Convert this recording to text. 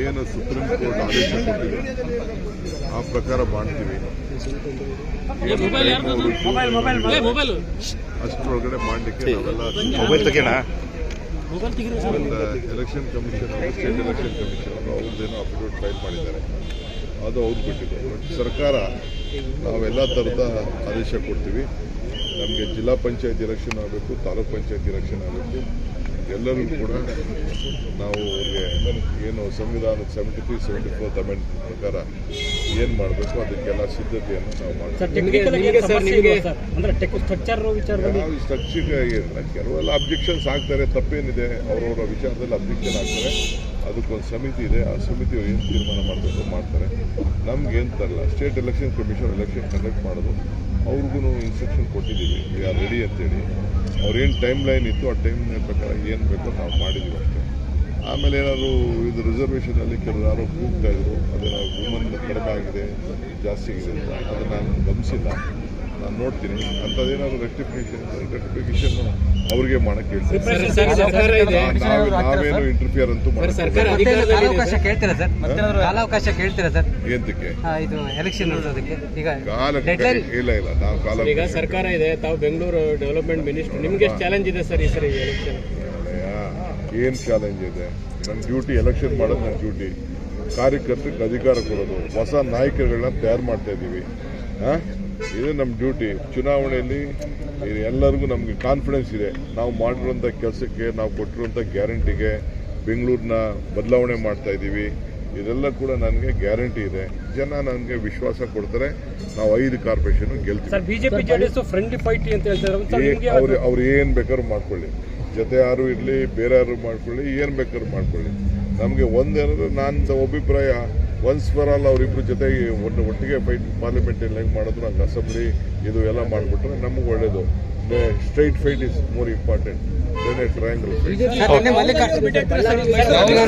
ಏನು supreme court ಆದೇಶ ಕೊಟ್ಟಿದೆ ಆ ಪ್ರಕಾರ ಮಾಡ್ತೀವಿ. ಅಷ್ಟರೊಳಗಡೆ ಮಾಡಲಿಕ್ಕೆ ನಾವೆಲ್ಲ election commission state election commission ಅವ್ರದ್ದೇನೋ ಅಫಿಡವಿಟ್ ಫೈಲ್ ಮಾಡಿದ್ದಾರೆ, ಅದು ಅವ್ರು ಬಿಟ್ಟಿದೆ. ಬಟ್ ಸರ್ಕಾರ ನಾವೆಲ್ಲ ಥರದ ಆದೇಶ ಕೊಡ್ತೀವಿ. ನಮಗೆ ಜಿಲ್ಲಾ ಪಂಚಾಯತ್ ಎಲೆಕ್ಷನ್ ಆಗಬೇಕು, ತಾಲೂಕ್ ಪಂಚಾಯತ್ ಎಲೆಕ್ಷನ್ ಆಗಬೇಕು, ಎಲ್ಲರಿಗೂ ಕೂಡ ನಾವು ಅವ್ರಿಗೆ ಏನು ಸಂವಿಧಾನದ 73-74 ಅಮೆಂಡ್ಮೆಂಟ್ ಪ್ರಕಾರ ಏನು ಮಾಡಬೇಕು ಅದಕ್ಕೆಲ್ಲ ಸಿದ್ಧತೆಯನ್ನು ನಾವು ಮಾಡ್ತೀವಿ. ಯಾವ ಸ್ಟ್ರಕ್ಚರ್ಗೆ ಏನಿಲ್ಲ, ಕೆಲವೆಲ್ಲ ಅಬ್ಜೆಕ್ಷನ್ಸ್ ಆಗ್ತಾರೆ, ತಪ್ಪೇನಿದೆ, ಅವರವರ ವಿಚಾರದಲ್ಲಿ ಅಬ್ಜೆಕ್ಷನ್ ಆಗ್ತಾರೆ. ಅದಕ್ಕೊಂದು ಸಮಿತಿ ಇದೆ, ಆ ಸಮಿತಿ ಏನು ತೀರ್ಮಾನ ಮಾಡಬೇಕು ಮಾಡ್ತಾರೆ. ನಮ್ಗೇನು ತರಲ್ಲ, state election commission election conduct ಮಾಡೋದು, ಅವ್ರಿಗೂ ಇನ್ಸ್ಟ್ರಕ್ಷನ್ ಕೊಟ್ಟಿದ್ದೀವಿ, ವಿ ಆರ್ ರೆಡಿ ಅಂತೇಳಿ. ಅವ್ರೇನು ಟೈಮ್ ಲೈನ್ ಇತ್ತು ಆ ಟೈಮ್ ಲೈನ್ ಪ್ರಕಾರ ಏನು ಬೇಕೋ ನಾವು ಮಾಡಿದ್ದೀವಿ ಅಷ್ಟೇ. ಆಮೇಲೆ ಏನಾದರೂ ಇದು ರಿಸರ್ವೇಷನಲ್ಲಿ ಕೆಲವರು ಯಾರೋ ಕೂಗ್ತಾ ಇದ್ರು, ಅದೇನೋ ವುಮನ್ ಕಡಿಮೆ ಆಗಿದೆ ಜಾಸ್ತಿ ಆಗಿದೆ ಅಂತ, ಅದನ್ನು ನಾನು ಗಮನಿಸಿಲ್ಲ. ನಾನು ನೋಡ್ತೀನಿ ಅಂಥದ್ದೇನಾದ್ರು ರೆಕ್ಟಿಫಿಕೇಶನ್ ಅವ್ರಿಗೆ ಮಾಡಕ್ಕೆ ಹೇಳ್ತೀನಿ. ನಾವೇನು ಇಂಟರ್ಫಿಯರ್ ಅಂತೂ ಕಾಲಾವಕಾಶ ಕೇಳ್ತೀರಾ ಸರ್? ಎಂತಕ್ಕೆ ಇದು ಎಲೆಕ್ಷನ್ ಇಲ್ಲ ನಾವು ಕಾಲ ಈಗ ಸರ್ಕಾರ ಇದೆ, ತಾವು ಬೆಂಗಳೂರು ಡೆವಲಪ್ಮೆಂಟ್ ಮಿನಿಸ್ಟರ್, ನಿಮ್ಗೆ ಎಷ್ಟು ಚಾಲೆಂಜ್ ಇದೆ ಸರ್ ಈ ಸರಿ ಎಲೆಕ್ಷನ್? ಏನು ಚಾಲೆಂಜ್ ಇದೆ? ನನ್ನ ಡ್ಯೂಟಿ ಎಲೆಕ್ಷನ್ ಮಾಡೋದು, ನನ್ನ ಡ್ಯೂಟಿ ಕಾರ್ಯಕರ್ತರಿಗೆ ಅಧಿಕಾರ ಕೊಡೋದು, ಹೊಸ ನಾಯಕರುಗಳನ್ನ ತಯಾರು ಮಾಡ್ತಾ ಇದ್ದೀವಿ. ಇದು ನಮ್ಮ ಡ್ಯೂಟಿ. ಚುನಾವಣೆಯಲ್ಲಿ ಎಲ್ಲರಿಗೂ ನಮಗೆ ಕಾನ್ಫಿಡೆನ್ಸ್ ಇದೆ, ನಾವು ಮಾಡಿರುವಂಥ ಕೆಲಸಕ್ಕೆ, ನಾವು ಕೊಟ್ಟಿರುವಂಥ ಗ್ಯಾರಂಟಿಗೆ ಬೆಂಗಳೂರನ್ನ ಬದಲಾವಣೆ ಮಾಡ್ತಾ ಇದ್ದೀವಿ. ಇದೆಲ್ಲ ಕೂಡ ನನಗೆ ಗ್ಯಾರಂಟಿ ಇದೆ. ಜನ ನನಗೆ ವಿಶ್ವಾಸ ಕೊಡ್ತಾರೆ. ನಾವು 5 ಕಾರ್ಪೊರೇಷನ್ ಗೆಲ್ತೀವಿ. ಅವ್ರು ಏನು ಬೇಕಾದ್ರೂ ಮಾಡ್ಕೊಳ್ಳಿ, ಜೊತೆ ಯಾರು ಇರಲಿ, ಬೇರೆ ಯಾರು ಮಾಡ್ಕೊಳ್ಳಿ, ಏನು ಬೇಕಾದ್ರೂ ಮಾಡ್ಕೊಳ್ಳಿ. ನಮಗೆ ಒಂದೇನಾದ್ರು ನನ್ನ ಅಭಿಪ್ರಾಯ, ಒನ್ಸ್ ಫಾರ್ ಆಲ್ ಅವರಿಬ್ಬರು ಜೊತೆಗೆ ಒಟ್ಟಿಗೆ ಫೈಟ್ ಪಾರ್ಲಿಮೆಂಟ್ ಹೆಂಗೆ ಮಾಡಿದ್ರು ಹಂಗೆ ಅಸೆಂಬ್ಲಿ ಇದು ಎಲ್ಲ ಮಾಡಿಬಿಟ್ರೆ ನಮಗೆ ಒಳ್ಳೇದು. Straight fight is more important than a triangle fight.